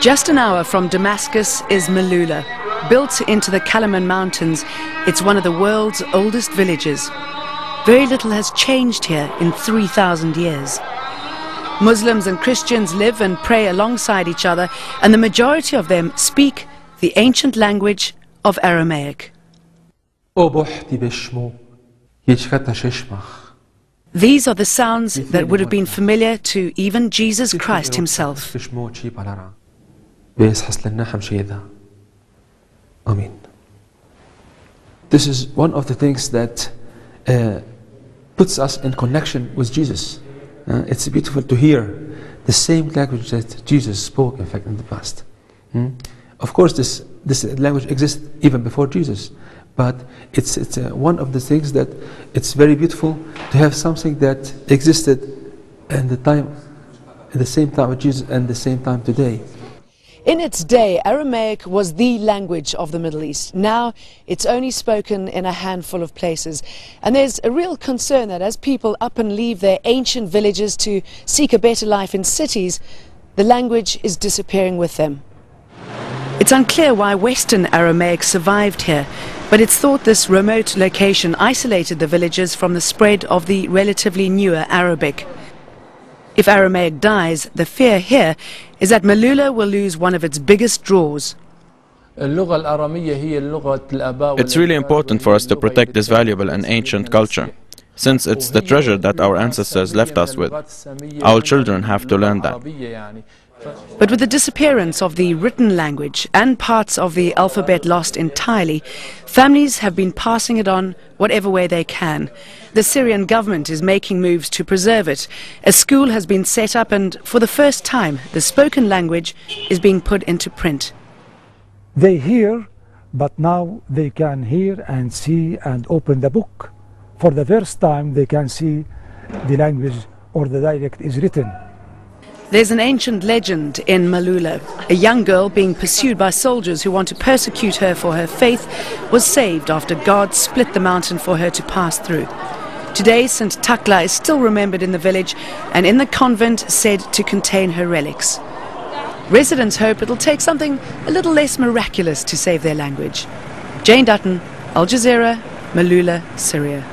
Just an hour from Damascus is Maaloula. Built into the Kalaman Mountains, it's one of the world's oldest villages. Very little has changed here in 3,000 years. Muslims and Christians live and pray alongside each other, and the majority of them speak the ancient language of Aramaic. These are the sounds that would have been familiar to even Jesus Christ himself. This is one of the things that puts us in connection with Jesus. It's beautiful to hear the same language that Jesus spoke, in fact, in the past. Of course, this language exists even before Jesus, but it's one of the things that it's very beautiful to have something that existed in the same time with Jesus and the same time today. In its day, Aramaic was the language of the Middle East. Now it's only spoken in a handful of places. And there's a real concern that as people up and leave their ancient villages to seek a better life in cities, the language is disappearing with them. It's unclear why Western Aramaic survived here, but it's thought this remote location isolated the villagers from the spread of the relatively newer Arabic. If Aramaic dies, the fear here is that Maaloula will lose one of its biggest draws. It's really important for us to protect this valuable and ancient culture, since it's the treasure that our ancestors left us with. Our children have to learn that. But with the disappearance of the written language and parts of the alphabet lost entirely, families have been passing it on whatever way they can. The Syrian government is making moves to preserve it. A school has been set up and, for the first time, the spoken language is being put into print. They hear, but now they can hear and see and open the book. For the first time they can see the language or the dialect is written. There's an ancient legend in Maaloula. A young girl being pursued by soldiers who want to persecute her for her faith was saved after God split the mountain for her to pass through. Today, St. Takla is still remembered in the village and in the convent said to contain her relics. Residents hope it'll take something a little less miraculous to save their language. Jane Dutton, Al Jazeera, Maaloula, Syria.